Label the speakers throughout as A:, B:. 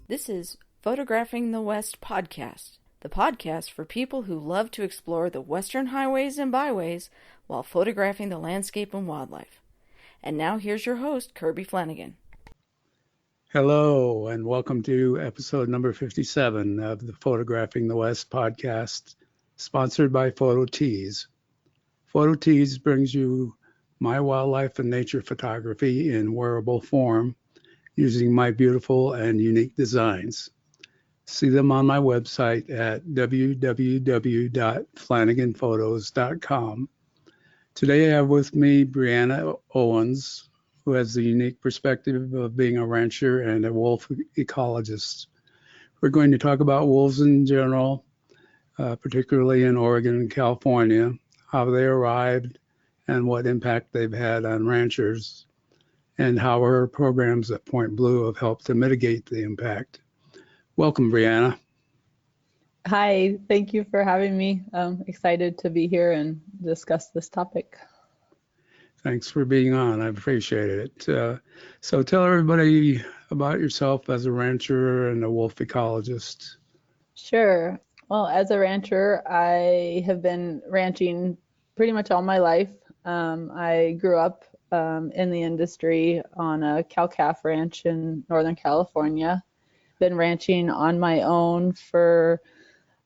A: This is Photographing the West podcast, the podcast for people who love to explore the western highways and byways while photographing the landscape and wildlife. And now here's your host, Kirby Flanagan.
B: Hello, and welcome to episode number 57 of the Photographing the West podcast, sponsored by Photo Tees. Photo Tees brings you my wildlife and nature photography in wearable form using my beautiful and unique designs. See them on my website at www.flanaganphotos.com. Today I have with me Breanna Owens, who has the unique perspective of being a rancher and a wolf ecologist. We're going to talk about wolves in general, particularly in Oregon and California, how they arrived and what impact they've had on ranchers, and how our programs at Point Blue have helped to mitigate the impact. Welcome, Breanna.
C: Hi, thank you for having me. I'm excited to be here and discuss this topic.
B: Thanks for being on. I appreciate it. So tell everybody about yourself as a rancher and a wolf ecologist.
C: Sure. Well, as a rancher, I have been ranching pretty much all my life. I grew up in the industry on a cow-calf ranch in Northern California. Been ranching on my own for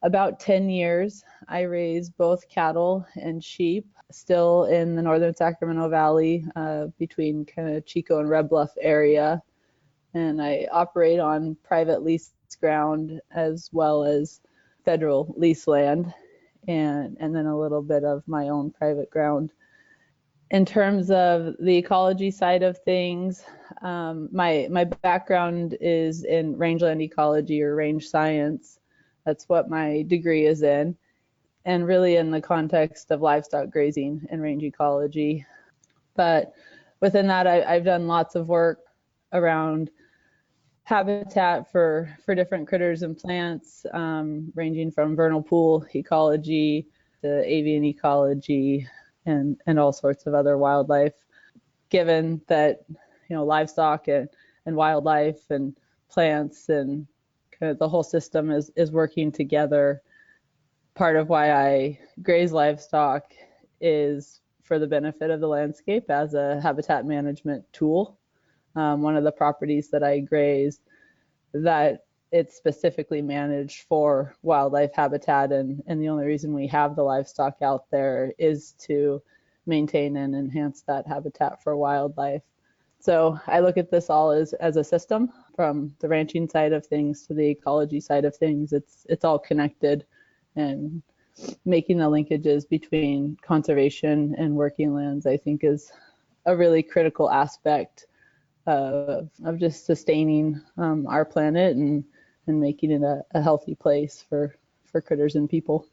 C: about 10 years. I raise both cattle and sheep, still in the northern Sacramento Valley, between kind of Chico and Red Bluff area. And I operate on private lease ground as well as federal lease land, and then a little bit of my own private ground. In terms of the ecology side of things, my background is in rangeland ecology or range science. That's what my degree is in, and really in the context of livestock grazing and range ecology. But within that, I've done lots of work around habitat for different critters and plants, ranging from vernal pool ecology to avian ecology, and all sorts of other wildlife. Given that, livestock and wildlife and plants and kind of the whole system is working together, part of why I graze livestock is for the benefit of the landscape as a habitat management tool. One of the properties that I graze, that it's specifically managed for wildlife habitat, and the only reason we have the livestock out there is to maintain and enhance that habitat for wildlife. So I look at this all as a system, from the ranching side of things to the ecology side of things. It's all connected, and making the linkages between conservation and working lands, I think, is a really critical aspect of just sustaining our planet and making it a healthy place for critters and people.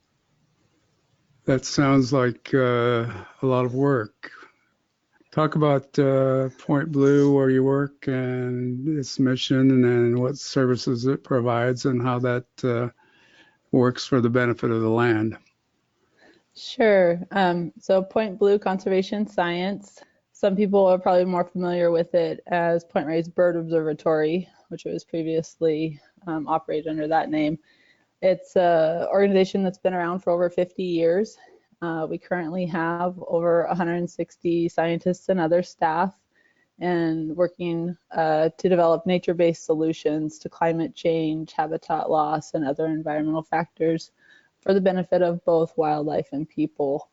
B: That sounds like a lot of work. Talk about Point Blue, where you work, and its mission, and what services it provides, and how that works for the benefit of the land.
C: Sure. So Point Blue Conservation Science, some people are probably more familiar with it as Point Reyes Bird Observatory, which was previously operated under that name. It's an organization that's been around for over 50 years. We currently have over 160 scientists and other staff, and working to develop nature-based solutions to climate change, habitat loss, and other environmental factors for the benefit of both wildlife and people.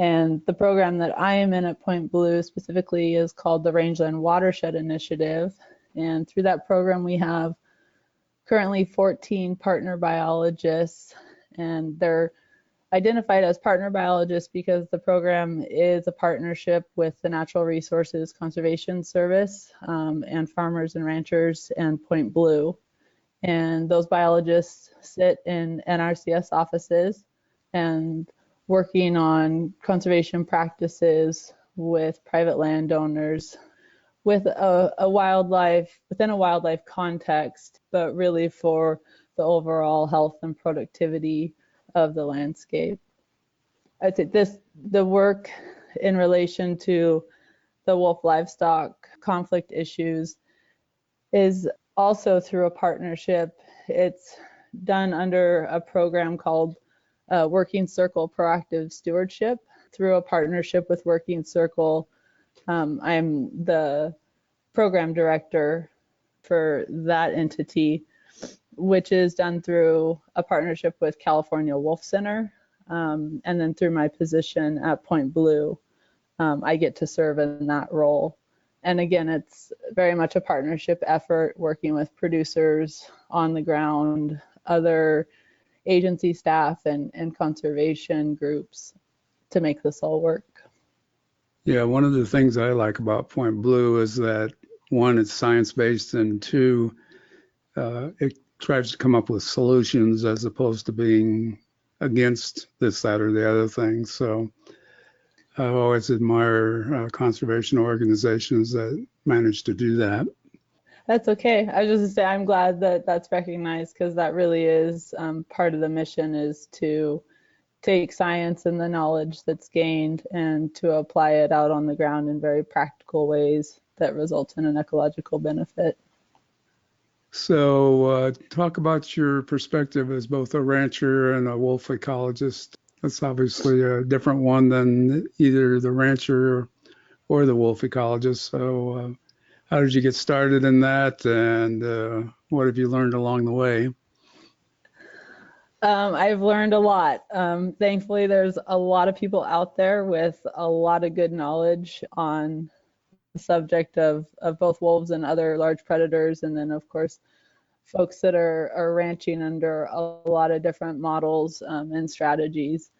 C: And the program that I am in at Point Blue specifically is called the Rangeland Watershed Initiative. And through that program, we have currently 14 partner biologists, and they're identified as partner biologists because the program is a partnership with the Natural Resources Conservation Service and farmers and ranchers and Point Blue. And those biologists sit in NRCS offices and working on conservation practices with private landowners, with a wildlife, within a wildlife context, but really for the overall health and productivity of the landscape. I'd say the work in relation to the wolf livestock conflict issues is also through a partnership. It's done under a program called Working Circle Proactive Stewardship. Through a partnership with Working Circle, I'm the program director for that entity, which is done through a partnership with California Wolf Center. And then through my position at Point Blue, I get to serve in that role. And again, it's very much a partnership effort, working with producers on the ground, other agency staff and conservation groups to make this all work.
B: Yeah, one of the things I like about Point Blue is that, one, it's science-based, and two, it tries to come up with solutions as opposed to being against this, that, or the other thing. So I always admire conservation organizations that manage to do that.
C: That's okay. I was just going to say, I'm glad that that's recognized, because that really is part of the mission, is to take science and the knowledge that's gained and to apply it out on the ground in very practical ways that result in an ecological benefit.
B: So talk about your perspective as both a rancher and a wolf ecologist. That's obviously a different one than either the rancher or the wolf ecologist. So how did you get started in that, and what have you learned along the way?
C: I've learned a lot. Thankfully, there's a lot of people out there with a lot of good knowledge on the subject of both wolves and other large predators. And then, of course, folks that are ranching under a lot of different models and strategies.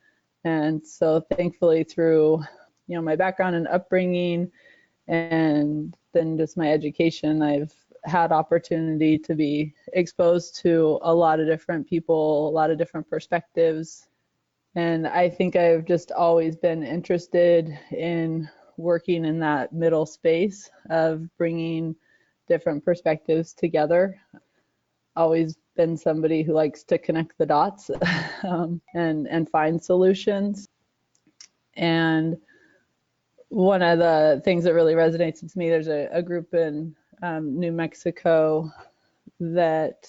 C: And so thankfully, through my background and upbringing and then just my education, I've had opportunity to be exposed to a lot of different people, a lot of different perspectives. And I think I've just always been interested in working in that middle space of bringing different perspectives together. Always been somebody who likes to connect the dots and find solutions. And one of the things that really resonates with me, there's a group in New Mexico that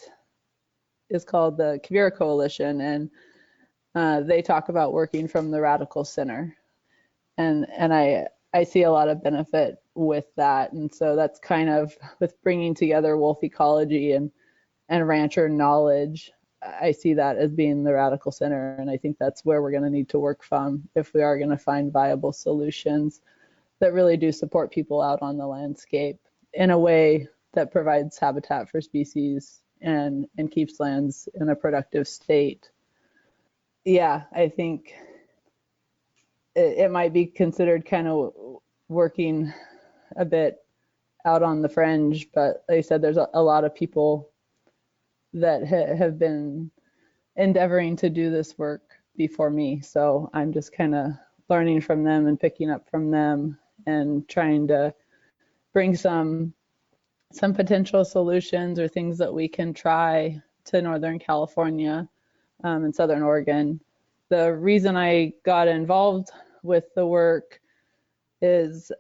C: is called the Quivira Coalition, and they talk about working from the radical center, and I see a lot of benefit with that. And so that's kind of with bringing together wolf ecology and rancher knowledge, I see that as being the radical center, and I think that's where we're going to need to work from if we are going to find viable solutions that really do support people out on the landscape in a way that provides habitat for species and keeps lands in a productive state. Yeah, I think it might be considered kind of working a bit out on the fringe, but like I said, there's a lot of people that have been endeavoring to do this work before me. So I'm just kind of learning from them and picking up from them and trying to bring some potential solutions or things that we can try to Northern California and Southern Oregon. The reason I got involved with the work is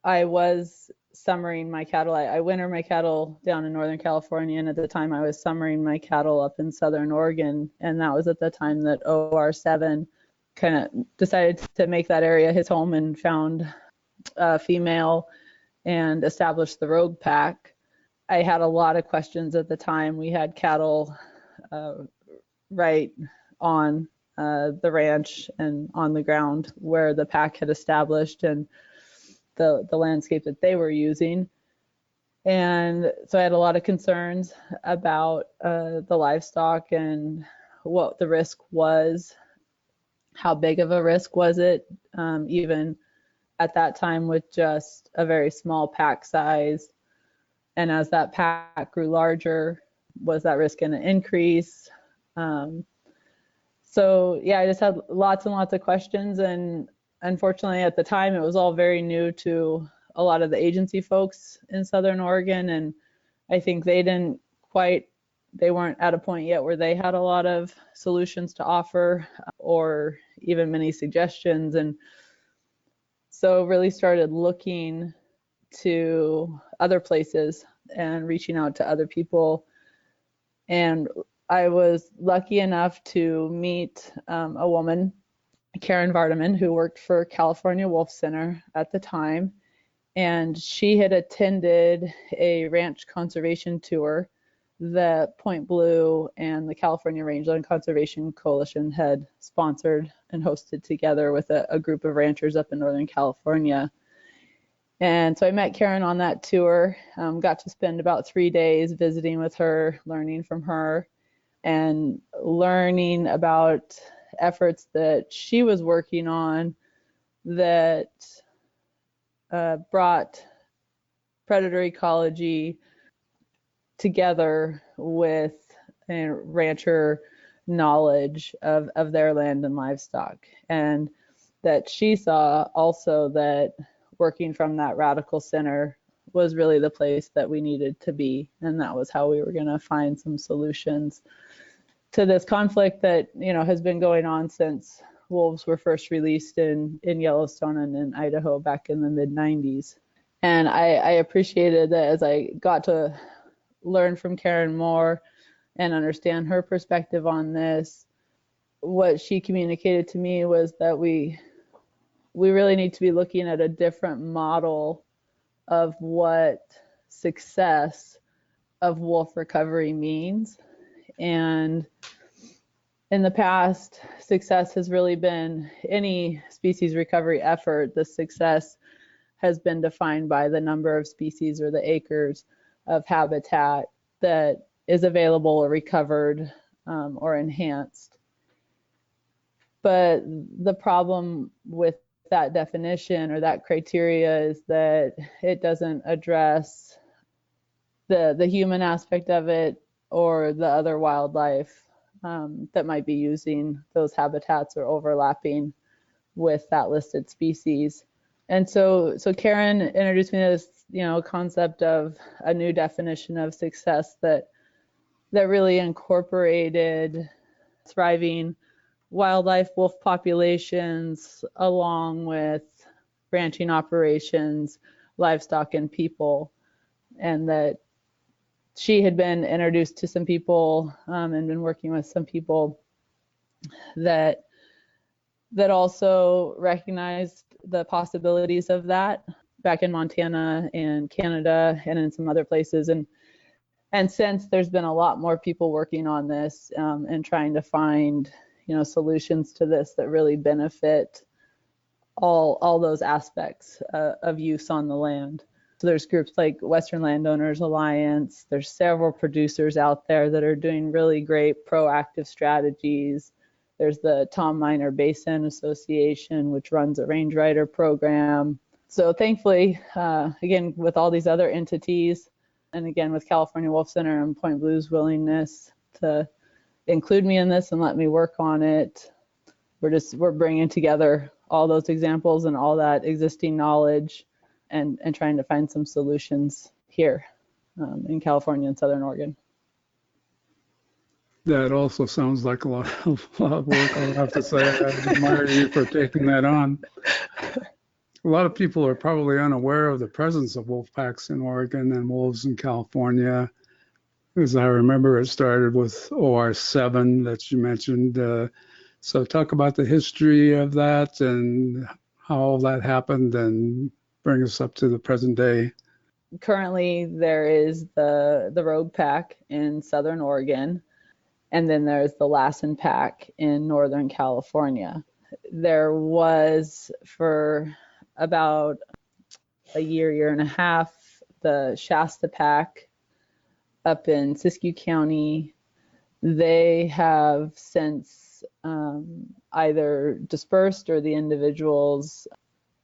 C: I was summering my cattle. I winter my cattle down in Northern California, and at the time I was summering my cattle up in Southern Oregon, and that was at the time that OR7 kind of decided to make that area his home and found a female and established the rogue pack. I had a lot of questions at the time. We had cattle right on the ranch and on the ground where the pack had established, and the landscape that they were using. And so I had a lot of concerns about the livestock and what the risk was, how big of a risk was it, even at that time with just a very small pack size. And as that pack grew larger, was that risk going to increase? So yeah, I just had lots and lots of questions, and unfortunately at the time it was all very new to a lot of the agency folks in Southern Oregon, and I think they weren't at a point yet where they had a lot of solutions to offer or even many suggestions. And so really started looking to other places and reaching out to other people. And I was lucky enough to meet a woman, Karen Vardaman, who worked for California Wolf Center at the time. And she had attended a ranch conservation tour that Point Blue and the California Rangeland Conservation Coalition had sponsored and hosted together with a group of ranchers up in Northern California. And so I met Karen on that tour, got to spend about 3 days visiting with her, learning from her, and learning about efforts that she was working on that brought predator ecology together with rancher knowledge of their land and livestock. And that she saw also that working from that radical center was really the place that we needed to be. And that was how we were going to find some solutions to this conflict that, has been going on since wolves were first released in Yellowstone and in Idaho back in the mid-90s. And I appreciated that as I got to learn from Karen more and understand her perspective on this, what she communicated to me was that we really need to be looking at a different model of what success of wolf recovery means. And in the past, success has really been any species recovery effort. The success has been defined by the number of species or the acres of habitat that is available or recovered or enhanced. But the problem with that definition or that criteria is that it doesn't address the human aspect of it or the other wildlife that might be using those habitats or overlapping with that listed species. And so Karen introduced me to this, concept of a new definition of success that really incorporated thriving wildlife wolf populations along with ranching operations, livestock, and people. And that she had been introduced to some people and been working with some people that also recognized the possibilities of that back in Montana and Canada and in some other places. And since there's been a lot more people working on this and trying to find, solutions to this that really benefit all those aspects of use on the land. So there's groups like Western Landowners Alliance. There's several producers out there that are doing really great proactive strategies. There's the Tom Miner Basin Association, which runs a range rider program. So thankfully, again, with all these other entities, and again, with California Wolf Center and Point Blue's willingness to include me in this and let me work on it, we're bringing together all those examples and all that existing knowledge and trying to find some solutions here in California and Southern Oregon.
B: That also sounds like a lot of work, I'll have to say. I admire you for taking that on. A lot of people are probably unaware of the presence of wolf packs in Oregon and wolves in California. As I remember, it started with OR7 that you mentioned. So talk about the history of that and how all that happened and bring us up to the present day.
C: Currently, there is the Rogue Pack in Southern Oregon, and then there's the Lassen Pack in Northern California. There was, for about a year and a half, the Shasta Pack up in Siskiyou County. They have since either dispersed or the individuals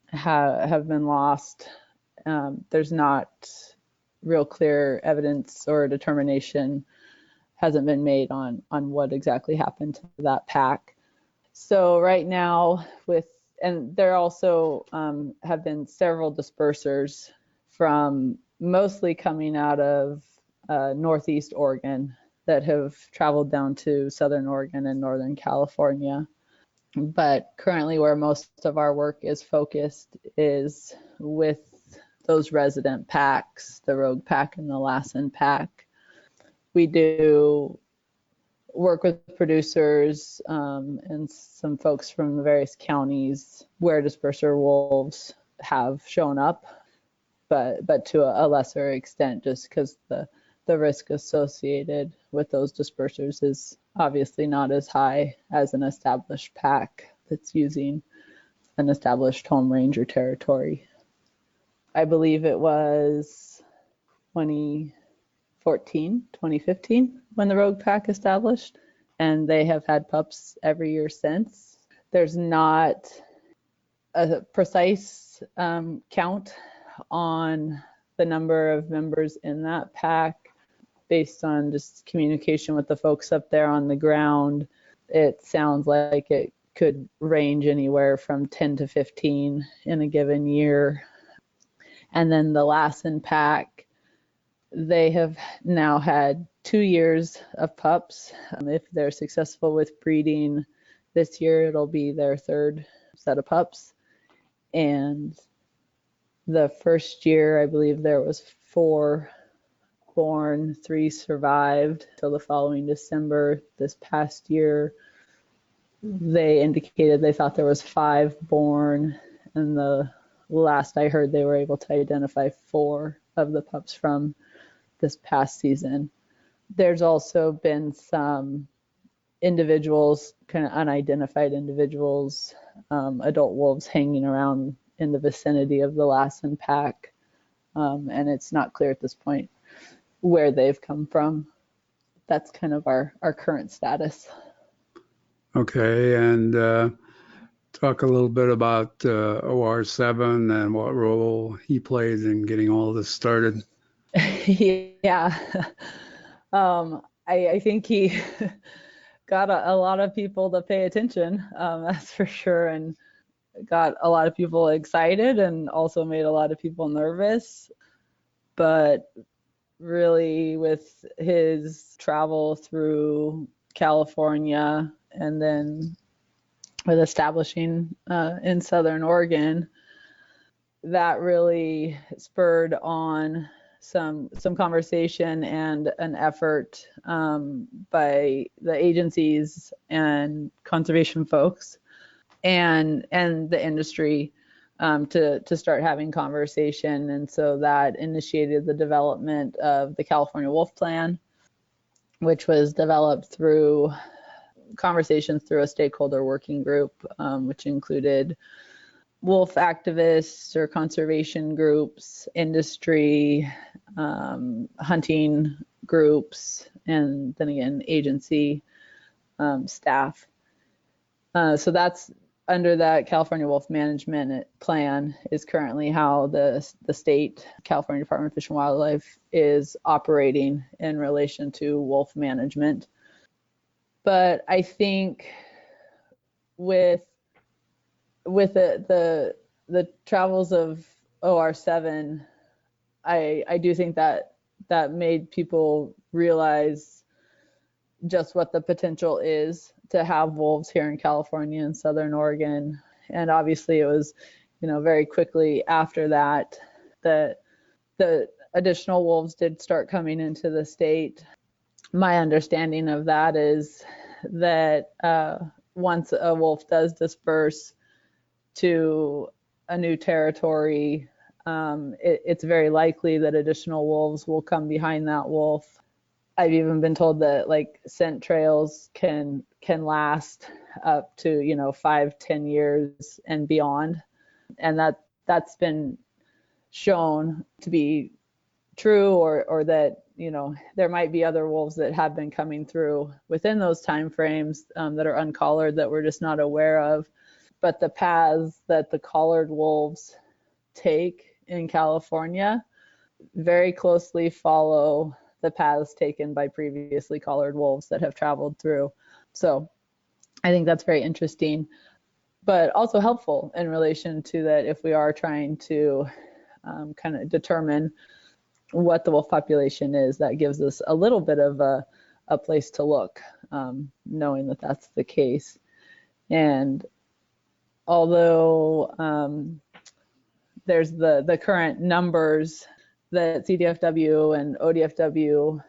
C: have been lost. There's not real clear evidence or determination hasn't been made on what exactly happened to that pack. So right now and there also have been several dispersers from mostly coming out of Northeast Oregon that have traveled down to Southern Oregon and Northern California. But currently where most of our work is focused is with those resident packs, the rogue pack and the Lassen pack. We do work with producers and some folks from the various counties where disperser wolves have shown up, but to a lesser extent, just because the risk associated with those dispersers is obviously not as high as an established pack that's using an established home range or territory. I believe it was 2015 when the rogue pack established, and they have had pups every year since. There's not a precise count on the number of members in that pack. Based on just communication with the folks up there on the ground, it sounds like it could range anywhere from 10 to 15 in a given year. And then the Lassen pack, they have now had 2 years of pups. If they're successful with breeding this year, it'll be their third set of pups. And the first year, I believe there was 4 born, 3 survived till the following December. This past year, they indicated they thought there was 5 born, and the last I heard they were able to identify 4 of the pups from this past season. There's also been some individuals, kind of unidentified individuals, adult wolves hanging around in the vicinity of the Lassen pack, and it's not clear at this point where they've come from. That's kind of our current status.
B: Okay, and talk a little bit about OR7 and what role he played in getting all this started.
C: Yeah. I think he got a lot of people to pay attention, that's for sure, and got a lot of people excited and also made a lot of people nervous. But really, with his travel through California and then with establishing in Southern Oregon, that really spurred on some conversation and an effort by the agencies and conservation folks and the industry to start having conversation. And so that initiated the development of the California Wolf Plan, which was developed through conversations through a stakeholder working group, which included wolf activists or conservation groups, industry, hunting groups, and then again, agency staff. So that's under that California Wolf Management Plan is currently how the state, California Department of Fish and Wildlife, is operating in relation to wolf management. But I think with the travels of OR7, I do think that made people realize just what the potential is to have wolves here in California and Southern Oregon. And obviously it was, very quickly after that the additional wolves did start coming into the state. My understanding of that is that once a wolf does disperse to a new territory, it's very likely that additional wolves will come behind that wolf. I've even been told that scent trails can last up to 5-10 years and beyond, and that's been shown to be true, or that there might be other wolves that have been coming through within those time frames that are uncollared that we're just not aware of. But the paths that the collared wolves take in California very closely follow the paths taken by previously collared wolves that have traveled through. So I think that's very interesting, but also helpful in relation to that if we are trying to kind of determine what the wolf population is, that gives us a little bit of a place to look, knowing that that's the case. And although there's the current numbers that CDFW and ODFW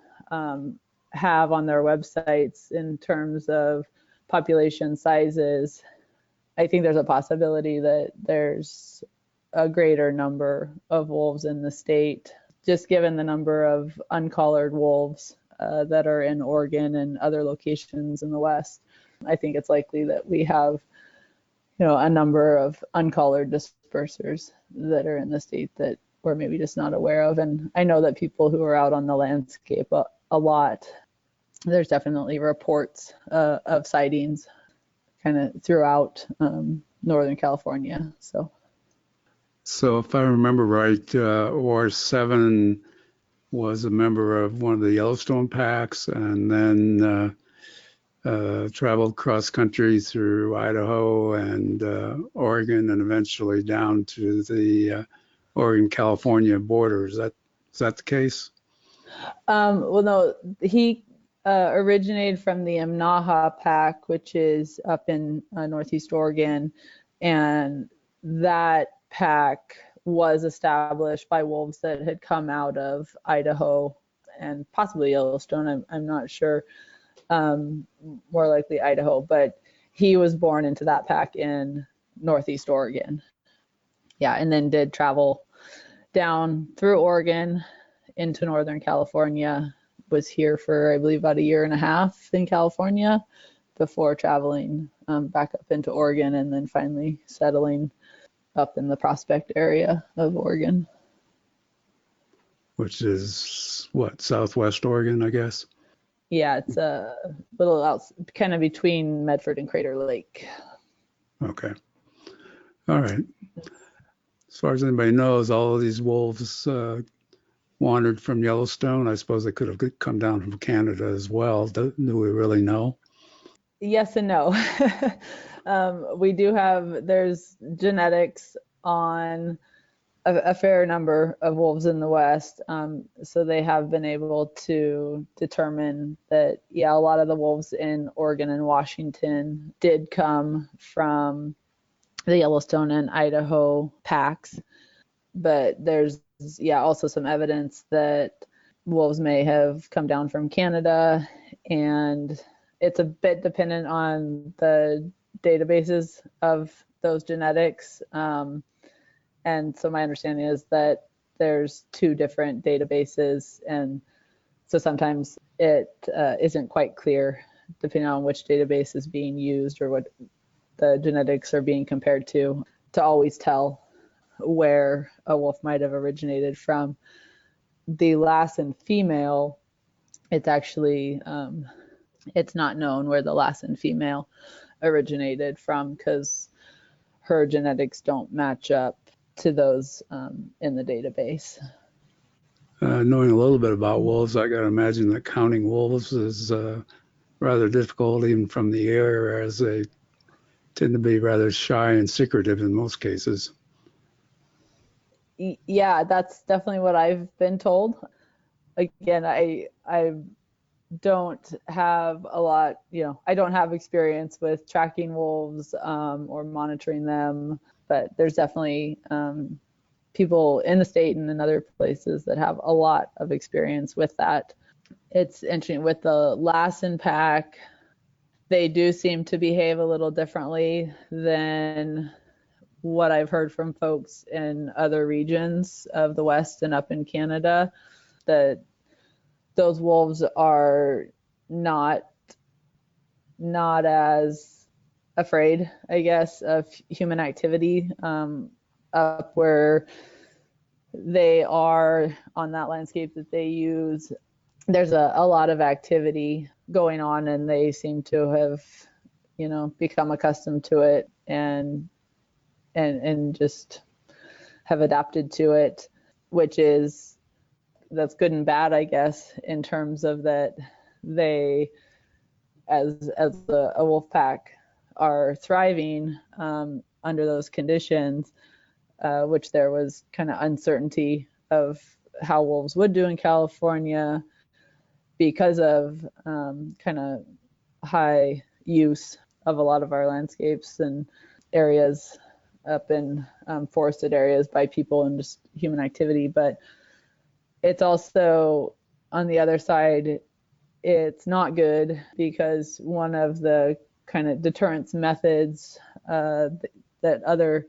C: have on their websites in terms of population sizes. I think there's a possibility that there's a greater number of wolves in the state, just given the number of uncollared wolves that are in Oregon and other locations in the West. I think it's likely that we have, a number of uncollared dispersers that are in the state that we're maybe just not aware of. And I know that people who are out on the landscape a lot, there's definitely reports of sightings kind of throughout Northern California.
B: So if I remember right, OR 7 was a member of one of the Yellowstone packs, and then traveled cross country through Idaho and Oregon, and eventually down to the Oregon-California border. Is that the case?
C: Well, no, he originated from the Imnaha pack, which is up in Northeast Oregon, and that pack was established by wolves that had come out of Idaho and possibly Yellowstone. I'm not sure. More likely Idaho, but he was born into that pack in Northeast Oregon. Yeah, and then did travel down through Oregon into Northern California, was here for, I believe, about a year and a half in California before traveling back up into Oregon and then finally settling up in the Prospect area of Oregon.
B: Which is, what, Southwest Oregon, I guess?
C: Yeah, it's a little out, kind of between Medford and Crater Lake.
B: Okay. All right. As far as anybody knows, all of these wolves wandered from Yellowstone. I suppose they could have come down from Canada as well. Do we really know?
C: Yes and no. We do have, there's genetics on a fair number of wolves in the West. So they have been able to determine that, yeah, a lot of the wolves in Oregon and Washington did come from the Yellowstone and Idaho packs. But there's, also some evidence that wolves may have come down from Canada, and it's a bit dependent on the databases of those genetics. And so my understanding is that there's two different databases, and so sometimes it isn't quite clear, depending on which database is being used or what the genetics are being compared to always tell where a wolf might have originated from. The Lassen female, it's actually, it's not known where the Lassen female originated from because her genetics don't match up to those in the database.
B: Knowing a little bit about wolves, I got to imagine that counting wolves is rather difficult even from the air, as they tend to be rather shy and secretive in most cases.
C: Yeah, that's definitely what I've been told. Again, I don't have a lot, I don't have experience with tracking wolves or monitoring them, but there's definitely people in the state and in other places that have a lot of experience with that. It's interesting with the Lassen pack, they do seem to behave a little differently than what I've heard from folks in other regions of the West and up in Canada, that those wolves are not as afraid, I guess, of human activity up where they are on that landscape that they use. There's a lot of activity going on, and they seem to have, become accustomed to it and just have adapted to it, that's good and bad, I guess, in terms of that they, as a wolf pack, are thriving under those conditions, which there was kind of uncertainty of how wolves would do in California because of kind of high use of a lot of our landscapes and areas up in forested areas by people and just human activity. But it's also, on the other side, it's not good because one of the kind of deterrence methods that other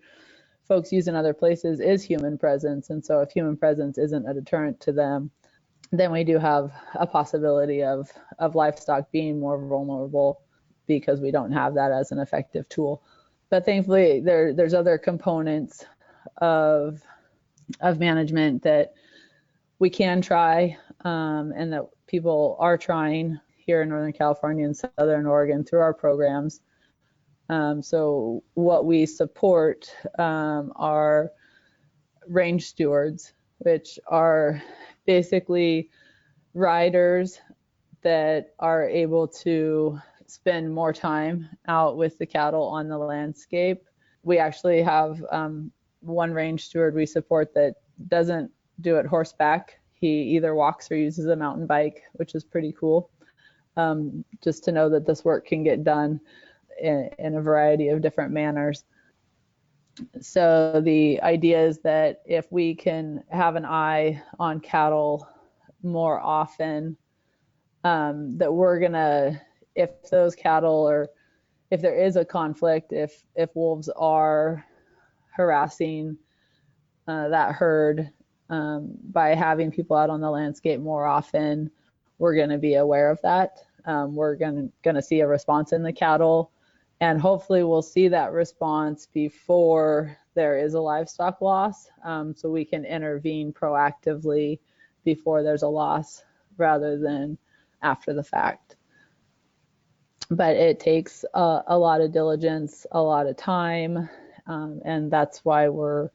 C: folks use in other places is human presence. And so if human presence isn't a deterrent to them, then we do have a possibility of livestock being more vulnerable because we don't have that as an effective tool. But thankfully, there's other components of management that we can try, and that people are trying here in Northern California and Southern Oregon through our programs. So what we support are range stewards, which are basically riders that are able to spend more time out with the cattle on the landscape. We actually have one range steward we support that doesn't do it horseback. He either walks or uses a mountain bike, which is pretty cool. Just to know that this work can get done in a variety of different manners. So the idea is that if we can have an eye on cattle more often, that we're gonna, if those cattle, or if there is a conflict, if wolves are harassing that herd, by having people out on the landscape more often, we're going to be aware of that. We're going to see a response in the cattle, and hopefully we'll see that response before there is a livestock loss, so we can intervene proactively before there's a loss rather than after the fact. But it takes a lot of diligence, a lot of time, and that's why we're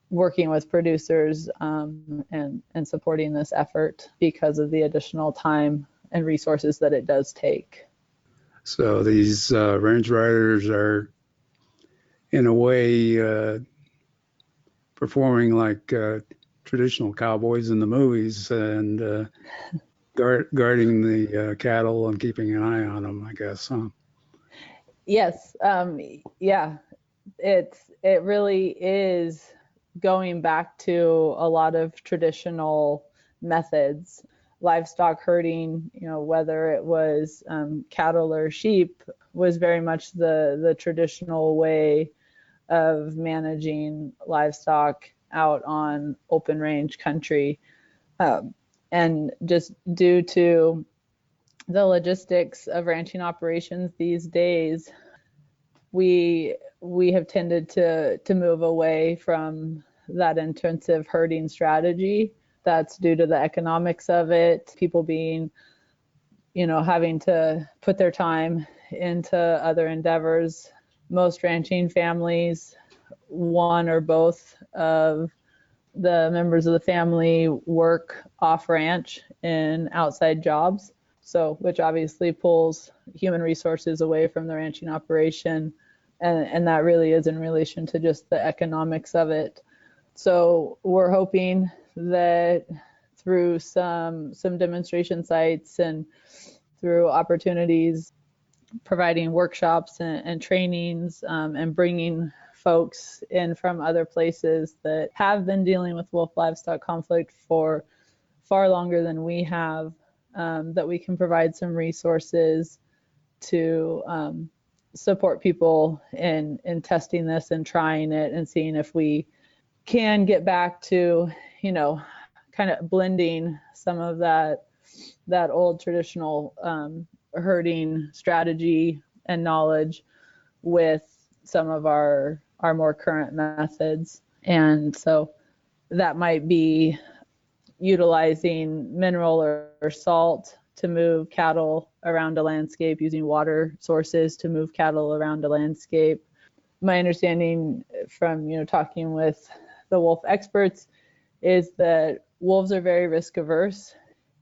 C: working with producers and supporting this effort, because of the additional time and resources that it does take.
B: So these range riders are, in a way, performing like traditional cowboys in the movies, and guarding the cattle and keeping an eye on them, I guess, huh?
C: Yes, yeah, it really is going back to a lot of traditional methods. Livestock herding, whether it was cattle or sheep, was very much the traditional way of managing livestock out on open range country. And just due to the logistics of ranching operations these days, we have tended to move away from that intensive herding strategy. That's due to the economics of it, people being, having to put their time into other endeavors. Most ranching families, one or both of the members of the family work off ranch in outside jobs, so which obviously pulls human resources away from the ranching operation, and that really is in relation to just the economics of it. So we're hoping that through some demonstration sites and through opportunities, providing workshops and trainings, and bringing folks in from other places that have been dealing with wolf livestock conflict for far longer than we have, that we can provide some resources to support people in testing this and trying it and seeing if we can get back to, kind of blending some of that old traditional herding strategy and knowledge with some of our more current methods. And so that might be utilizing mineral or salt to move cattle around a landscape, using water sources to move cattle around a landscape. My understanding from talking with the wolf experts is that wolves are very risk averse,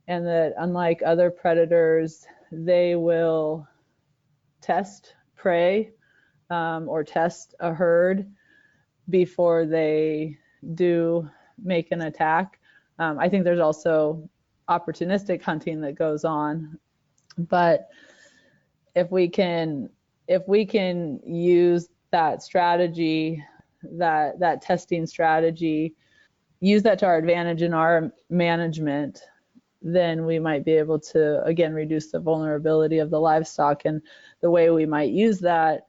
C: and that unlike other predators, they will test prey or test a herd before they do make an attack. I think there's also opportunistic hunting that goes on, but if we can use that strategy that testing strategy, use that to our advantage in our management, then we might be able to, again, reduce the vulnerability of the livestock. And the way we might use that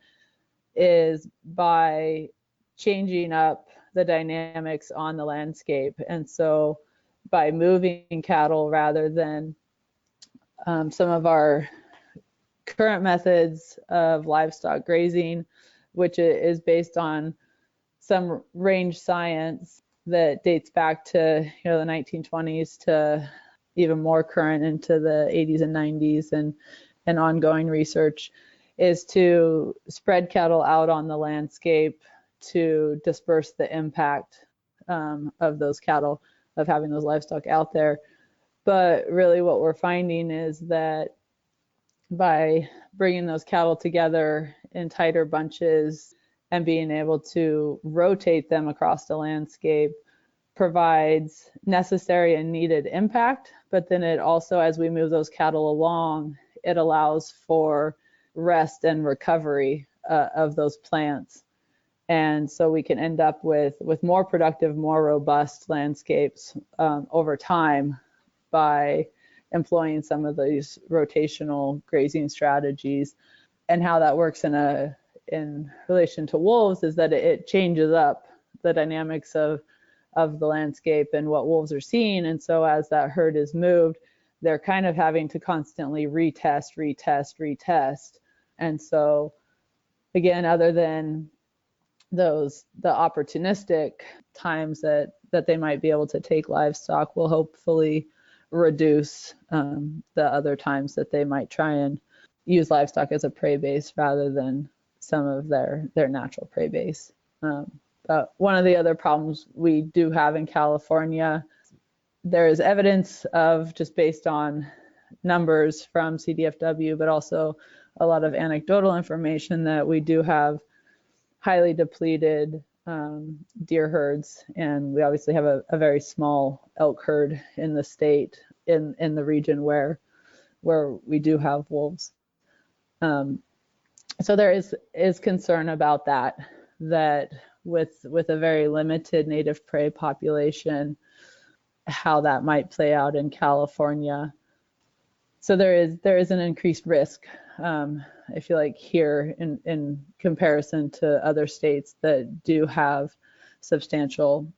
C: is by changing up the dynamics on the landscape. And so by moving cattle rather than some of our current methods of livestock grazing, which is based on some range science that dates back to the 1920s to even more current into the 80s and 90s, and ongoing research, is to spread cattle out on the landscape to disperse the impact of those cattle, of having those livestock out there. But really what we're finding is that by bringing those cattle together in tighter bunches and being able to rotate them across the landscape provides necessary and needed impact. But then it also, as we move those cattle along, it allows for rest and recovery of those plants. And so we can end up with more productive, more robust landscapes over time by employing some of these rotational grazing strategies. And how that works in relation to wolves is that it changes up the dynamics of the landscape and what wolves are seeing. And so as that herd is moved, they're kind of having to constantly retest. And so again, other than the opportunistic times that they might be able to take livestock, will hopefully reduce the other times that they might try and use livestock as a prey base rather than some of their natural prey base. But one of the other problems we do have in California, there is evidence of, just based on numbers from CDFW, but also a lot of anecdotal information, that we do have highly depleted deer herds, and we obviously have a very small elk herd in the state, in the region where we do have wolves. So there is concern about that with a very limited native prey population, how that might play out in California. So there is an increased risk, I feel like, here in comparison to other states that do have substantial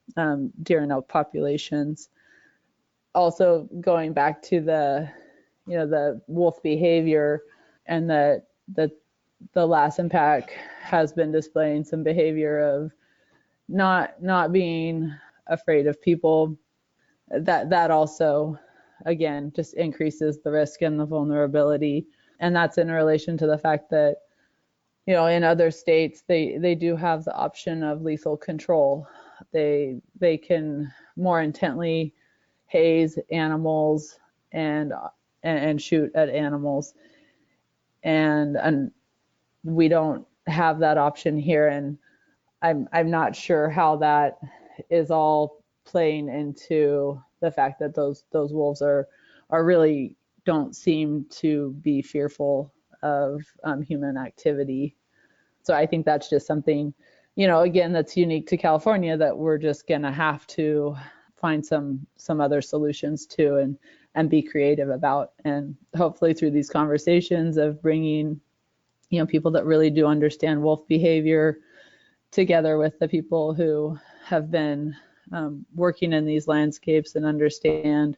C: deer and elk populations. Also, going back to the wolf behavior, and that the last pack has been displaying some behavior of not being afraid of people. That also, again, just increases the risk and the vulnerability. And that's in relation to the fact that, in other states, they do have the option of lethal control. They can more intently haze animals and shoot at animals. And we don't have that option here. And I'm not sure how that is all playing into the fact that those wolves are really don't seem to be fearful of human activity. So I think that's just something, again, that's unique to California, that we're just gonna have to find some other solutions to and be creative about. And hopefully through these conversations of bringing, people that really do understand wolf behavior together with the people who have been working in these landscapes and understand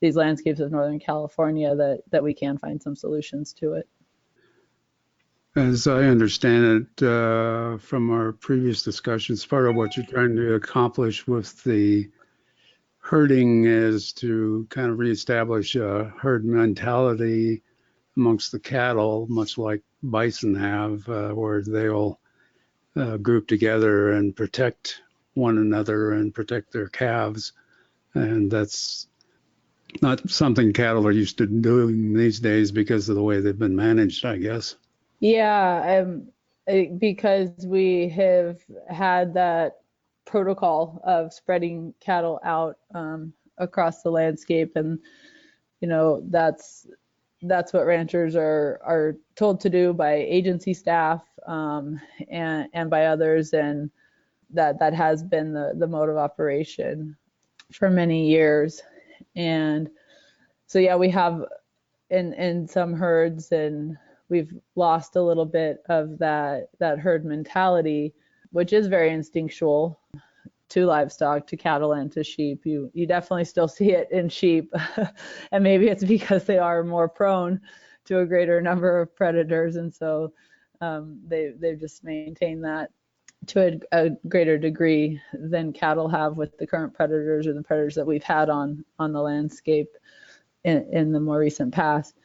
C: these landscapes of Northern California, that we can find some solutions to it.
B: As I understand it from our previous discussions, part of what you're trying to accomplish with the herding is to kind of reestablish a herd mentality amongst the cattle, much like bison have, where they'll group together and protect one another and protect their calves. And that's not something cattle are used to doing these days because of the way they've been managed, I guess.
C: Yeah, because we have had that protocol of spreading cattle out across the landscape, and that's what ranchers are told to do by agency staff and by others. And that has been the mode of operation for many years. And so yeah, we have in some herds, and we've lost a little bit of that herd mentality, which is very instinctual to livestock, to cattle, and to sheep. You definitely still see it in sheep, and maybe it's because they are more prone to a greater number of predators, and so they've just maintained that to a greater degree than cattle have with the current predators or the predators that we've had on the landscape in the more recent past.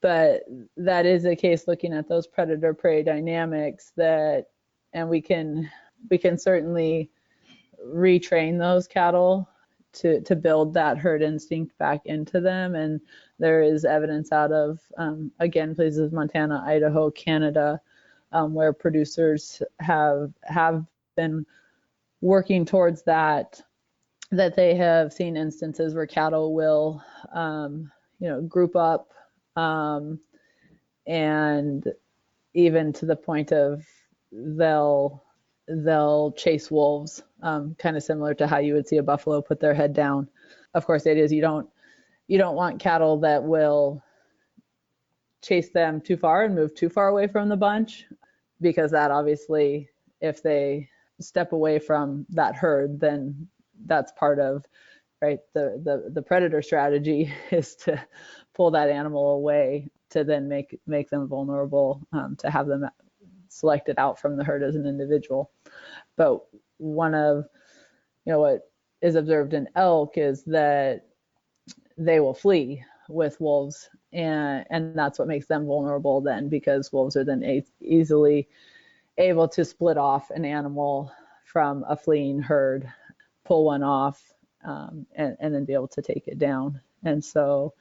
C: But that is a case looking at those predator-prey dynamics and we can certainly retrain those cattle to build that herd instinct back into them. And there is evidence out of, again, places Montana, Idaho, Canada, where producers have been working towards that they have seen instances where cattle will, group up, and even to the point of they'll chase wolves, kind of similar to how you would see a buffalo put their head down. Of course, it is you don't want cattle that will chase them too far and move too far away from the bunch, because that obviously, if they step away from that herd, then that's part of, right, the predator strategy is to pull that animal away to then make them vulnerable, to have them selected out from the herd as an individual. But one of, what is observed in elk is that they will flee with wolves, and that's what makes them vulnerable then, because wolves are then easily able to split off an animal from a fleeing herd, pull one off, and then be able to take it down. And so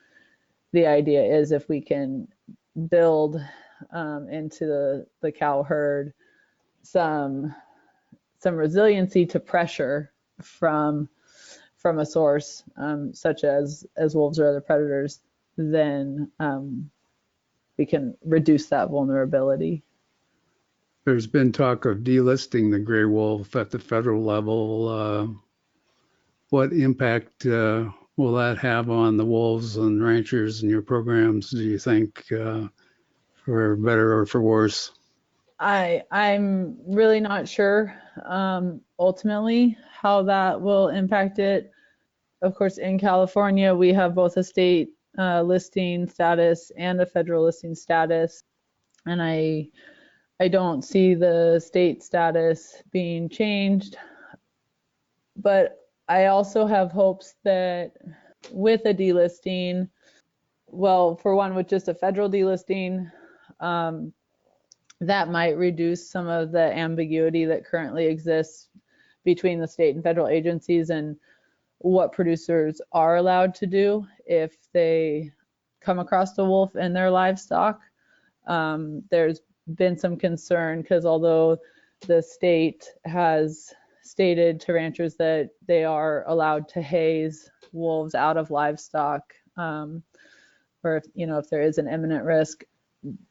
C: the idea is, if we can build into the cow herd some resiliency to pressure from a source, such as wolves or other predators, then we can reduce that vulnerability.
B: There's been talk of delisting the gray wolf at the federal level. What impact will that have on the wolves and ranchers in your programs, do you think, for better or for worse?
C: I'm really not sure ultimately how that will impact it. Of course, in California, we have both a state listing status and a federal listing status, and I don't see the state status being changed. But I also have hopes that with a delisting, well, for one, with just a federal delisting, that might reduce some of the ambiguity that currently exists between the state and federal agencies and what producers are allowed to do if they come across a wolf in their livestock. There's been some concern, because although the state has stated to ranchers that they are allowed to haze wolves out of livestock, or if there is an imminent risk,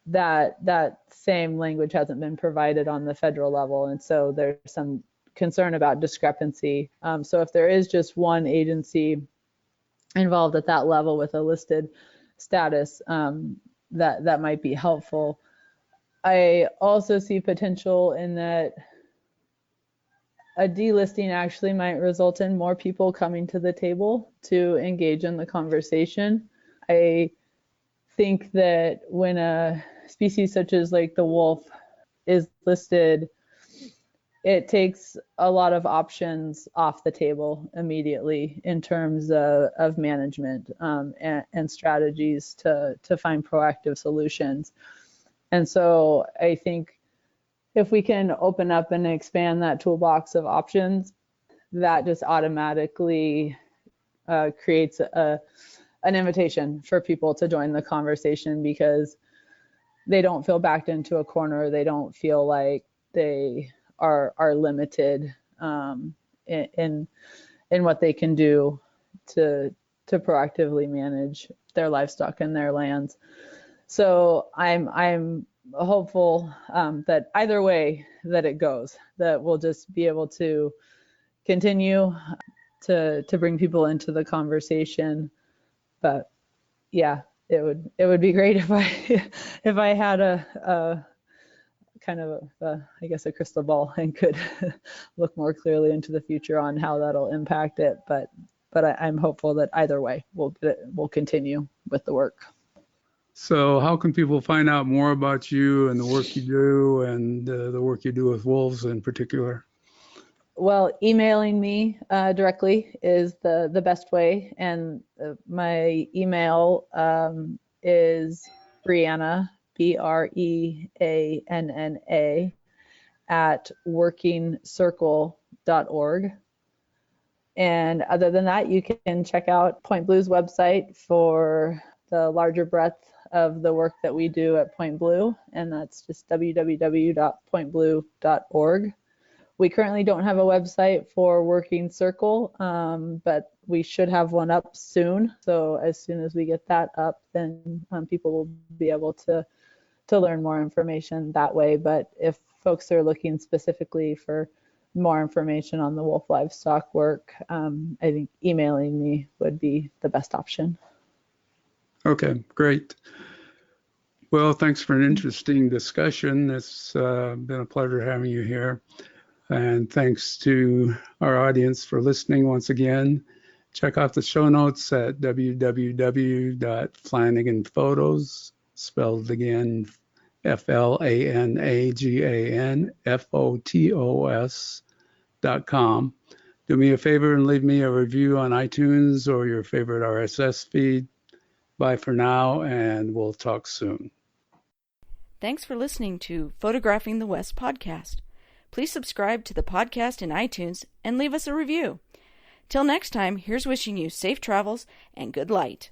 C: that same language hasn't been provided on the federal level, and so there's some concern about discrepancy. So if there is just one agency involved at that level with a listed status, that might be helpful. I also see potential in that a delisting actually might result in more people coming to the table to engage in the conversation. I think that when a species such as like the wolf is listed, it takes a lot of options off the table immediately in terms of management, and strategies to find proactive solutions. And so I think if we can open up and expand that toolbox of options, that just automatically creates an invitation for people to join the conversation, because they don't feel backed into a corner. They don't feel like they are limited in what they can do to proactively manage their livestock and their lands. So I'm hopeful that either way that it goes, that we'll just be able to continue to bring people into the conversation. But yeah, it would be great if I had a kind of I guess a crystal ball and could look more clearly into the future on how that'll impact it. But I'm hopeful that either way we'll continue with the work.
B: So how can people find out more about you and the work you do and the work you do with wolves in particular?
C: Well, emailing me directly is the best way, and my email is Breanna, Breanna, at workingcircle.org. And other than that, you can check out Point Blue's website for the larger breadth of the work that we do at Point Blue, and that's just www.pointblue.org. We currently don't have a website for Working Circle, but we should have one up soon. So as soon as we get that up, then people will be able to learn more information that way. But if folks are looking specifically for more information on the wolf livestock work, I think emailing me would be the best option.
B: Okay, great. Well, thanks for an interesting discussion. It's been a pleasure having you here. And thanks to our audience for listening once again. Check out the show notes at www.flanaganphotos, spelled again FLANAGANPHOTOS.com. Do me a favor and leave me a review on iTunes or your favorite RSS feed. Bye for now, and we'll talk soon.
A: Thanks for listening to Photographing the West podcast. Please subscribe to the podcast in iTunes and leave us a review. Till next time, here's wishing you safe travels and good light.